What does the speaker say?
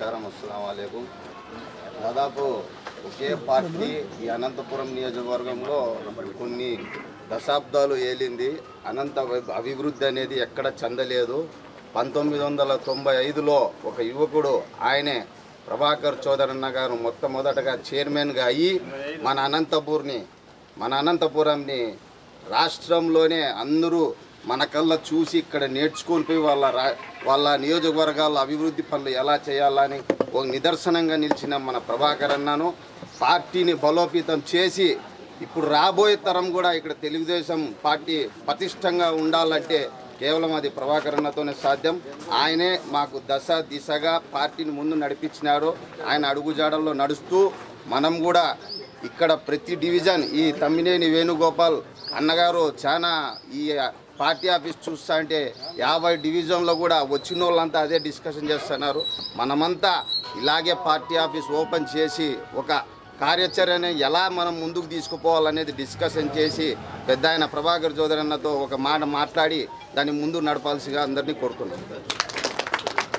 నమస్కారం. అస్సలాము అలైకుం. దాదాపు ఒకే పార్టీ ఈ అనంతపురం నియోజకవర్గంలో కొన్ని దశాబ్దాలు ఏలింది. అభివృద్ధి అనేది ఎక్కడ చెందలేదు. 1995లో ఒక యువకుడు ఆయనే ప్రభాకర్ చౌదరన్న గారు మొట్టమొదటగా చైర్మన్గా అయ్యి మన అనంతపురంని రాష్ట్రంలోనే అందరూ మన కళ్ళ చూసి ఇక్కడ నేర్చుకొని పోయి వాళ్ళ నియోజకవర్గాల అభివృద్ధి పనులు ఎలా చేయాలని ఒక నిదర్శనంగా నిలిచిన మన ప్రభాకర్ అన్నను పార్టీని బలోపేతం చేసి ఇప్పుడు రాబోయే తరం కూడా ఇక్కడ తెలుగుదేశం పార్టీ పటిష్టంగా ఉండాలంటే కేవలం అది ప్రభాకర్ అన్నతోనే సాధ్యం. ఆయనే మాకు దిశగా పార్టీని ముందు నడిపించినారు. ఆయన అడుగుజాడల్లో నడుస్తూ మనం కూడా ఇక్కడ ప్రతి డివిజన్ ఈ తమ్మినేని వేణుగోపాల్ అన్నగారు చాలా ఈ పార్టీ ఆఫీస్ చూస్తా అంటే 50 డివిజన్లో కూడా వచ్చిన వాళ్ళంతా అదే డిస్కషన్ చేస్తున్నారు. మనమంతా ఇలాగే పార్టీ ఆఫీస్ ఓపెన్ చేసి ఒక కార్యాచరణ ఎలా మనం ముందుకు తీసుకుపోవాలనేది డిస్కషన్ చేసి పెద్ద ఆయన ప్రభాకర్ చౌదరన్నతో ఒక మాట మాట్లాడి దాన్ని ముందు నడపాల్సిగా అందరినీ కోరుతున్నాం.